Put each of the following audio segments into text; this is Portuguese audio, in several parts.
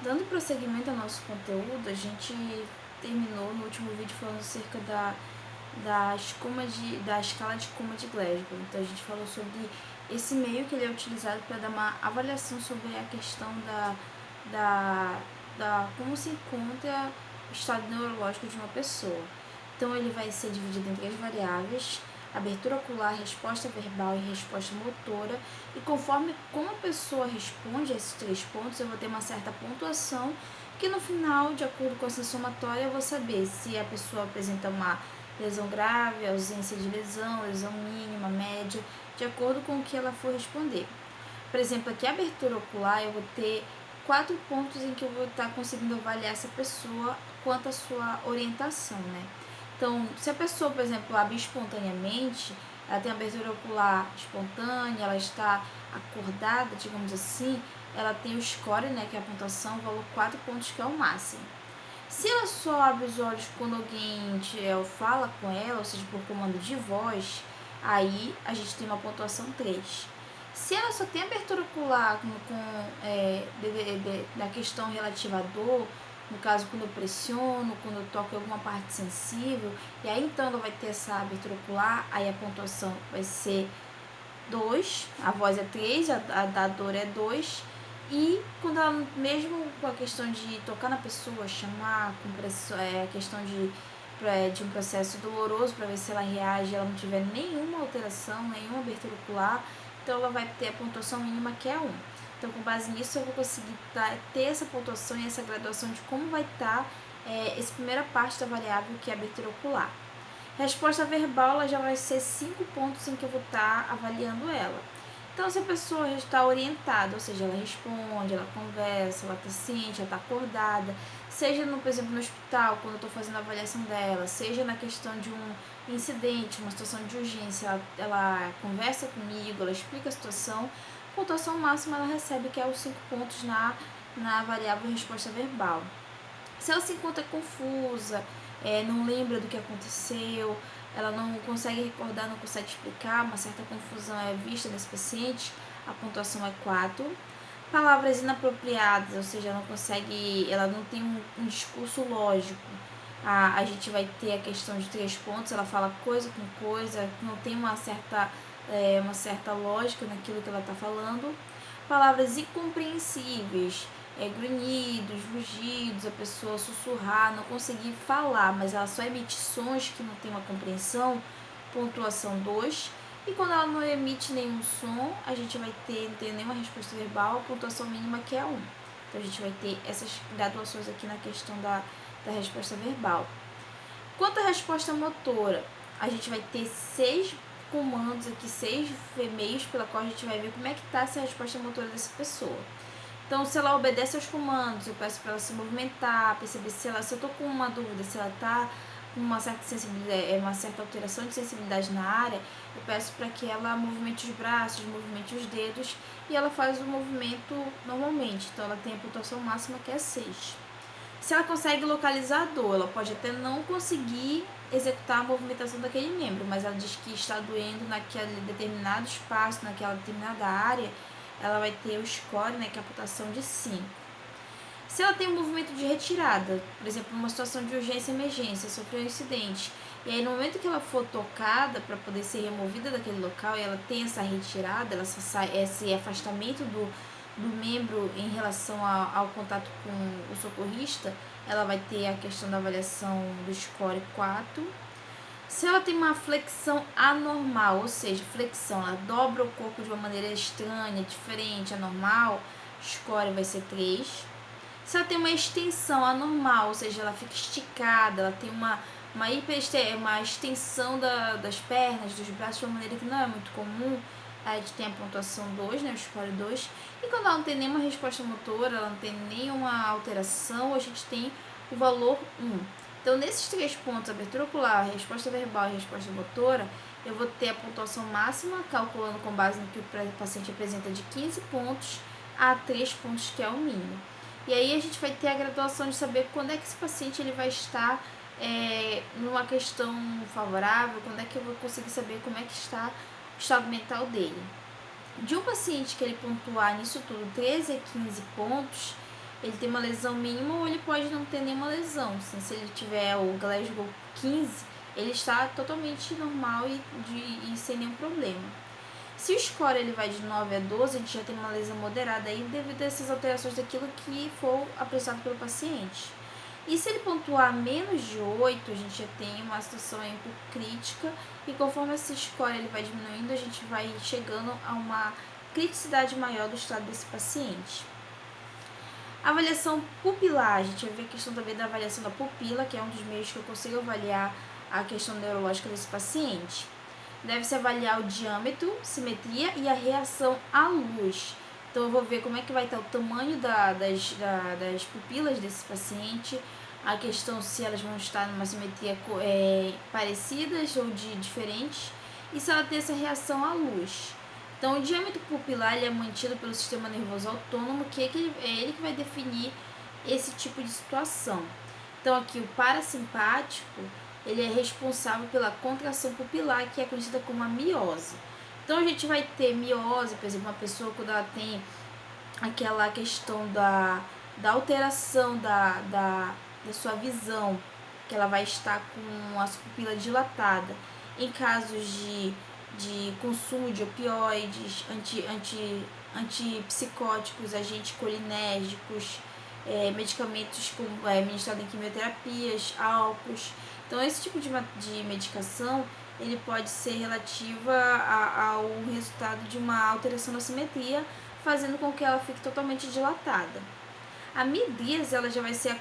Dando prosseguimento ao nosso conteúdo, a gente terminou no último vídeo falando acerca da escala de Coma de Glasgow. Então a gente falou sobre esse meio que ele é utilizado para dar uma avaliação sobre a questão da como se encontra o estado neurológico de uma pessoa. Então ele vai ser dividido em 3 variáveis: abertura ocular, resposta verbal e resposta motora. E conforme como a pessoa responde a esses 3 pontos, eu vou ter uma certa pontuação que no final, de acordo com essa somatória, eu vou saber se a pessoa apresenta uma lesão grave, ausência de lesão, lesão mínima, média, de acordo com o que ela for responder. Por exemplo, aqui a abertura ocular, eu vou ter 4 pontos em que eu vou estar conseguindo avaliar essa pessoa quanto à sua orientação, né? Então, se a pessoa, por exemplo, abre espontaneamente, ela tem abertura ocular espontânea, ela está acordada, digamos assim, ela tem o score, né, que é a pontuação, o valor 4 pontos, que é o máximo. Se ela só abre os olhos quando alguém fala com ela, ou seja, por comando de voz, aí a gente tem uma pontuação 3. Se ela só tem abertura ocular na questão relativa à dor, no caso quando eu pressiono, quando eu toco em alguma parte sensível, e aí então ela vai ter essa abertura ocular, aí a pontuação vai ser 2, a voz é 3, a da dor é 2, e quando ela, mesmo com a questão de tocar na pessoa, chamar, a questão de um processo doloroso para ver se ela reage, ela não tiver nenhuma alteração, nenhuma abertura ocular, então ela vai ter a pontuação mínima, que é 1. Então, com base nisso, eu vou conseguir ter essa pontuação e essa graduação de como vai estar essa primeira parte da variável, que é a abertura ocular. Resposta verbal, ela já vai ser 5 pontos em que eu vou estar avaliando ela. Então, se a pessoa está orientada, ou seja, ela responde, ela conversa, ela está ciente, ela está acordada, seja, por exemplo, no hospital, quando eu estou fazendo a avaliação dela, seja na questão de um incidente, uma situação de urgência, ela conversa comigo, ela explica a situação, a pontuação máxima ela recebe, que é os 5 pontos na variável resposta verbal. Se ela se encontra confusa, não lembra do que aconteceu, ela não consegue recordar, não consegue explicar, uma certa confusão é vista nesse paciente, a pontuação é 4. Palavras inapropriadas, ou seja, ela não tem um discurso lógico. A gente vai ter a questão de 3 pontos, ela fala coisa com coisa, não tem uma certa lógica naquilo que ela está falando. Palavras incompreensíveis, grunhidos, rugidos, a pessoa sussurrar, não conseguir falar, mas ela só emite sons que não tem uma compreensão, pontuação 2. E quando ela não emite nenhum som, a gente vai não ter nenhuma resposta verbal, a pontuação mínima, que é 1. Então a gente vai ter essas graduações aqui na questão da resposta verbal. Quanto à resposta motora, a gente vai ter 6 comandos aqui, 6 meios pela qual a gente vai ver como é que está essa resposta motora dessa pessoa. Então, se ela obedece aos comandos, eu peço para ela se movimentar, perceber se eu estou com uma dúvida, se ela está com uma certa sensibilidade, uma certa alteração de sensibilidade na área, eu peço para que ela movimente os braços, movimente os dedos, e ela faz o movimento normalmente. Então, ela tem a pontuação máxima, que é 6. Se ela consegue localizar a dor, ela pode até não conseguir executar a movimentação daquele membro, mas ela diz que está doendo naquele determinado espaço, naquela determinada área, ela vai ter o score, né, que é a pontuação de 5. Se ela tem um movimento de retirada, por exemplo, numa situação de urgência e emergência, sofreu um incidente, e aí no momento que ela for tocada para poder ser removida daquele local, e ela tem essa retirada, esse afastamento do membro em relação ao contato com o socorrista, ela vai ter a questão da avaliação do score 4. Se ela tem uma flexão anormal, ou seja, flexão, ela dobra o corpo de uma maneira estranha, diferente, anormal, score vai ser 3. Se ela tem uma extensão anormal, ou seja, ela fica esticada, ela tem uma extensão das pernas, dos braços de uma maneira que não é muito comum, a gente tem a pontuação 2, né, o score 2. E quando ela não tem nenhuma resposta motora, ela não tem nenhuma alteração, a gente tem o valor 1. Então, nesses 3 pontos, abertura ocular, resposta verbal e resposta motora, eu vou ter a pontuação máxima, calculando com base no que o paciente apresenta, de 15 pontos a 3 pontos, que é o mínimo. E aí a gente vai ter a graduação de saber quando é que esse paciente ele vai estar numa questão favorável, quando é que eu vou conseguir saber como é que está o estado mental dele. De um paciente que ele pontuar nisso tudo 13 a 15 pontos, ele tem uma lesão mínima ou ele pode não ter nenhuma lesão. Assim, se ele tiver o Glasgow 15, ele está totalmente normal e sem nenhum problema. Se o score ele vai de 9 a 12, a gente já tem uma lesão moderada aí devido a essas alterações daquilo que for apreciado pelo paciente. E se ele pontuar menos de 8, a gente já tem uma situação aí um pouco crítica, e conforme esse score ele vai diminuindo, a gente vai chegando a uma criticidade maior do estado desse paciente. Avaliação pupilar, a gente vai ver a questão também da avaliação da pupila, que é um dos meios que eu consigo avaliar a questão neurológica desse paciente. Deve-se avaliar o diâmetro, simetria e a reação à luz. Então eu vou ver como é que vai estar o tamanho das pupilas desse paciente, a questão se elas vão estar numa simetria parecidas ou diferentes, e se ela tem essa reação à luz. Então o diâmetro pupilar ele é mantido pelo sistema nervoso autônomo, que é ele que vai definir esse tipo de situação. Então aqui o parasimpático ele é responsável pela contração pupilar, que é conhecida como a miose. Então a gente vai ter miose, por exemplo, uma pessoa quando ela tem aquela questão da alteração da sua visão, que ela vai estar com a sua pupila dilatada. Em casos de consumo de opioides, antipsicóticos, agentes colinérgicos, medicamentos ministrados em quimioterapias, álcools. Então, esse tipo de medicação ele pode ser relativa ao resultado de uma alteração da simetria, fazendo com que ela fique totalmente dilatada. A midríase ela já vai ser a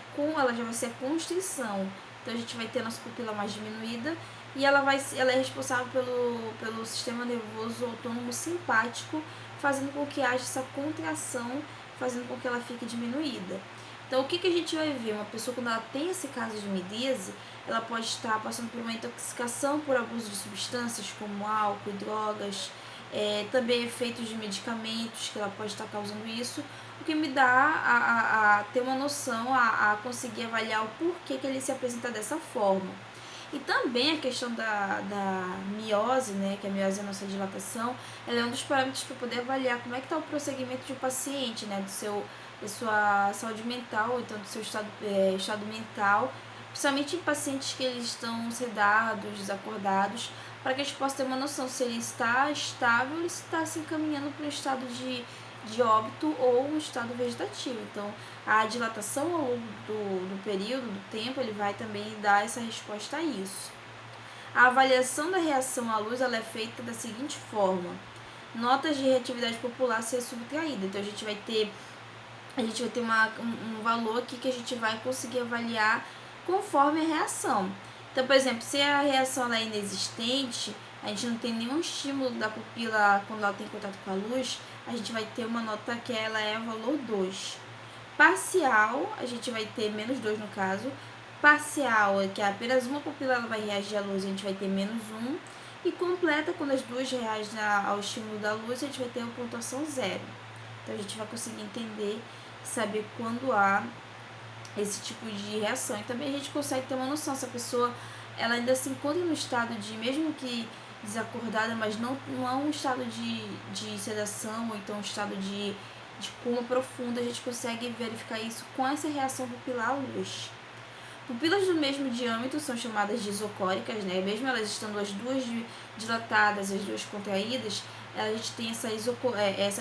constrição. Então, a gente vai ter a nossa pupila mais diminuída e ela é responsável pelo sistema nervoso autônomo simpático, fazendo com que haja essa contração, fazendo com que ela fique diminuída. Então, o que a gente vai ver? Uma pessoa, quando ela tem esse caso de midríase, ela pode estar passando por uma intoxicação por abuso de substâncias como álcool, drogas, também efeitos de medicamentos, que ela pode estar causando isso, o que me dá a ter uma noção, a conseguir avaliar o porquê que ele se apresenta dessa forma. E também a questão da miose, né, que a miose é a nossa dilatação, ela é um dos parâmetros para poder avaliar como é que está o prosseguimento de um paciente, né, da sua saúde mental, ou então do seu estado mental, principalmente em pacientes que eles estão sedados, desacordados, para que a gente possa ter uma noção se ele está estável ou se está se encaminhando para um estado de óbito ou um estado vegetativo. Então, a dilatação ao longo do período, do tempo, ele vai também dar essa resposta a isso. A avaliação da reação à luz ela é feita da seguinte forma: notas de reatividade popular ser subtraída. Então, a gente vai ter um valor aqui que a gente vai conseguir avaliar conforme a reação. Então, por exemplo, se a reação ela é inexistente, a gente não tem nenhum estímulo da pupila quando ela tem contato com a luz, a gente vai ter uma nota que ela é valor 2. Parcial, a gente vai ter menos 2 no caso. Parcial é que apenas uma pupila ela vai reagir à luz, a gente vai ter menos 1. E completa, quando as duas reagem ao estímulo da luz, a gente vai ter uma pontuação 0. Então, a gente vai conseguir entender e saber quando há esse tipo de reação. E também a gente consegue ter uma noção se a pessoa ela ainda se encontra no estado de, mesmo que desacordada, mas não é um estado de sedação ou então um estado de coma profunda. A gente consegue verificar isso com essa reação pupilar à luz. Pupilas do mesmo diâmetro são chamadas de isocóricas, né? Mesmo elas estando as duas dilatadas, as duas contraídas, a gente tem essa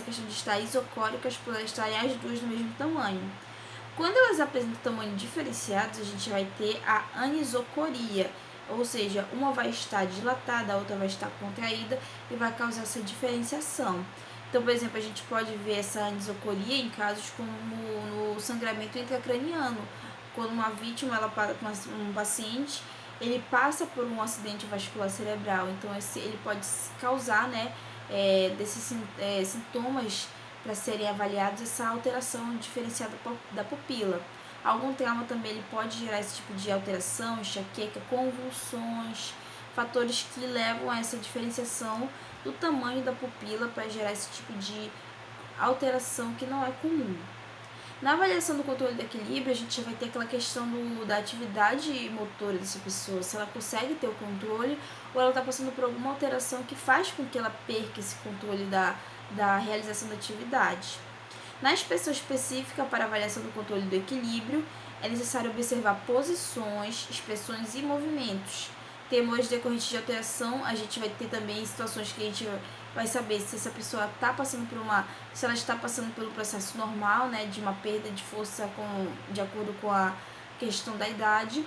questão de estar isocóricas por elas estarem as duas do mesmo tamanho. Quando elas apresentam tamanho diferenciados, a gente vai ter a anisocoria, ou seja, uma vai estar dilatada, a outra vai estar contraída e vai causar essa diferenciação. Então, por exemplo, a gente pode ver essa anisocoria em casos como no sangramento intracraniano, quando uma vítima, um paciente, ele passa por um acidente vascular cerebral. Então, ele pode causar, né, desses sintomas para serem avaliados, essa alteração diferenciada da pupila. Algum trauma também ele pode gerar esse tipo de alteração, enxaqueca, convulsões, fatores que levam a essa diferenciação do tamanho da pupila para gerar esse tipo de alteração que não é comum. Na avaliação do controle do equilíbrio, a gente vai ter aquela questão da atividade motora dessa pessoa, se ela consegue ter o controle ou ela está passando por alguma alteração que faz com que ela perca esse controle da realização da atividade. Na inspeção específica para avaliação do controle do equilíbrio, é necessário observar posições, expressões e movimentos. Temores decorrentes de alteração, a gente vai ter também situações que a gente vai saber se essa pessoa está passando por se ela está passando pelo processo normal, né, de uma perda de força de acordo com a questão da idade,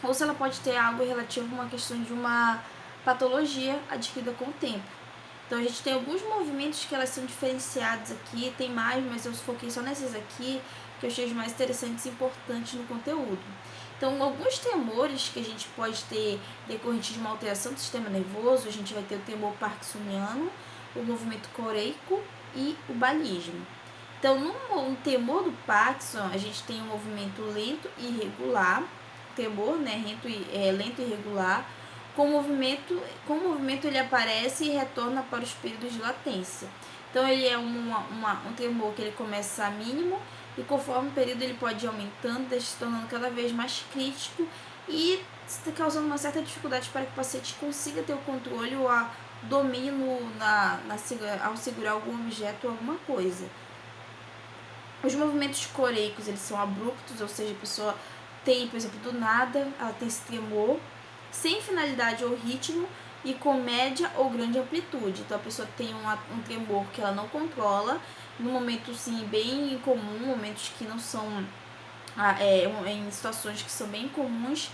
ou se ela pode ter algo relativo a uma questão de uma patologia adquirida com o tempo. Então a gente tem alguns movimentos que elas são diferenciados aqui, tem mais, mas eu foquei só nesses aqui, que eu achei os mais interessantes e importantes no conteúdo. Então, alguns temores que a gente pode ter decorrente de uma alteração do sistema nervoso, a gente vai ter o temor parkinsoniano, o movimento coreico e o balismo. Então, no temor do Parkinson, a gente tem um movimento lento e irregular, temor, né, lento e irregular. Com o movimento ele aparece e retorna para os períodos de latência. Então, ele é um temor que ele começa mínimo e conforme o período ele pode ir aumentando, se tornando cada vez mais crítico e causando uma certa dificuldade para que o paciente consiga ter o controle ou a domínio ao segurar algum objeto ou alguma coisa. Os movimentos coreicos, eles são abruptos, ou seja, a pessoa tem, por exemplo, do nada, ela tem esse tremor, sem finalidade ou ritmo e com média ou grande amplitude. Então, a pessoa tem um tremor que ela não controla, no momento, sim, bem comum, momentos que não são, em situações que são bem comuns,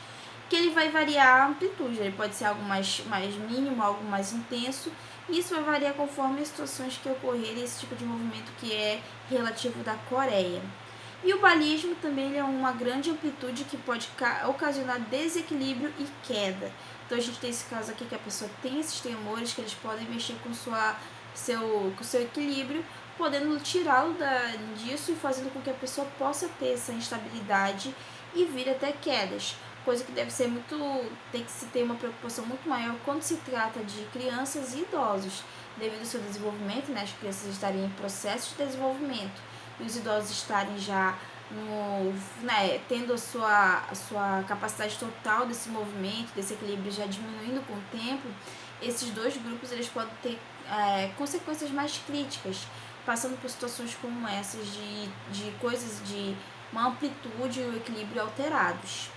que ele vai variar a amplitude, ele pode ser algo mais mínimo, algo mais intenso, e isso vai variar conforme as situações que ocorrerem, esse tipo de movimento que é relativo da Coreia. E o balismo também é uma grande amplitude que pode ocasionar desequilíbrio e queda. Então a gente tem esse caso aqui que a pessoa tem esses tremores que eles podem mexer com seu equilíbrio, podendo tirá-lo disso e fazendo com que a pessoa possa ter essa instabilidade e vir até quedas. Coisa que tem que se ter uma preocupação muito maior quando se trata de crianças e idosos, devido ao seu desenvolvimento, né, as crianças estarem em processo de desenvolvimento e os idosos estarem já tendo a sua capacidade total desse movimento, desse equilíbrio já diminuindo com o tempo, esses dois grupos eles podem ter consequências mais críticas, passando por situações como essas de coisas de uma amplitude e um equilíbrio alterados.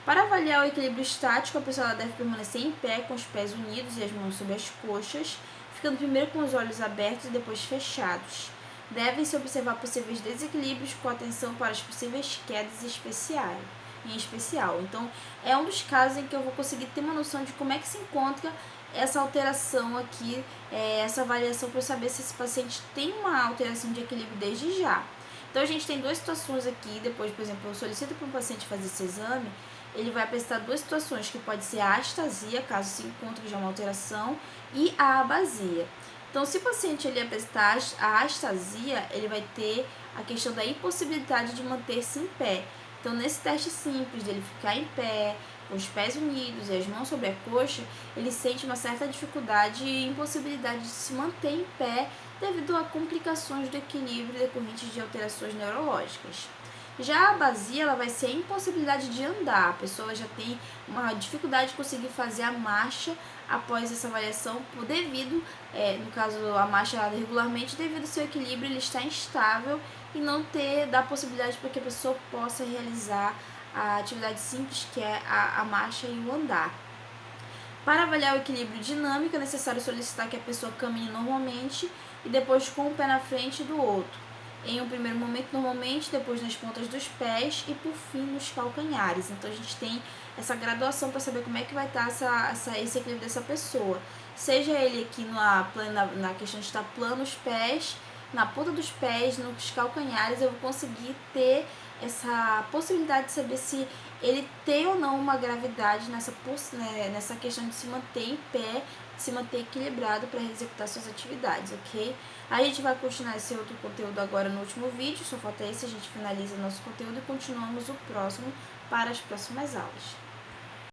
Para avaliar o equilíbrio estático, a pessoa deve permanecer em pé com os pés unidos e as mãos sobre as coxas, ficando primeiro com os olhos abertos e depois fechados. Devem-se observar possíveis desequilíbrios com atenção para as possíveis quedas em especial. Então, é um dos casos em que eu vou conseguir ter uma noção de como é que se encontra essa alteração aqui, essa avaliação para eu saber se esse paciente tem uma alteração de equilíbrio desde já. Então, a gente tem duas situações aqui, depois, por exemplo, eu solicito para um paciente fazer esse exame, ele vai apresentar duas situações, que pode ser a astasia, caso se encontre já uma alteração, e a abasia. Então, se o paciente ele apresentar a astasia, ele vai ter a questão da impossibilidade de manter-se em pé. Então, nesse teste simples dele ficar em pé, com os pés unidos e as mãos sobre a coxa, ele sente uma certa dificuldade e impossibilidade de se manter em pé devido a complicações do equilíbrio decorrentes de alterações neurológicas. Já a abasia, ela vai ser a impossibilidade de andar. A pessoa já tem uma dificuldade de conseguir fazer a marcha após essa avaliação, devido, no caso, a marcha regularmente, devido ao seu equilíbrio, ele está instável e não dá possibilidade para que a pessoa possa realizar a atividade simples, que é a marcha e o andar. Para avaliar o equilíbrio dinâmico, é necessário solicitar que a pessoa caminhe normalmente e depois com um pé na frente do outro. Em um primeiro momento normalmente, depois nas pontas dos pés e por fim nos calcanhares. Então a gente tem essa graduação para saber como é que vai estar esse equilíbrio dessa pessoa. Seja ele aqui na questão de estar plano os pés, na ponta dos pés, nos calcanhares, eu vou conseguir ter essa possibilidade de saber se ele tem ou não uma gravidade nessa questão de se manter em pé, se manter equilibrado para executar suas atividades, ok? A gente vai continuar esse outro conteúdo agora no último vídeo, só falta esse, a gente finaliza nosso conteúdo e continuamos o próximo para as próximas aulas.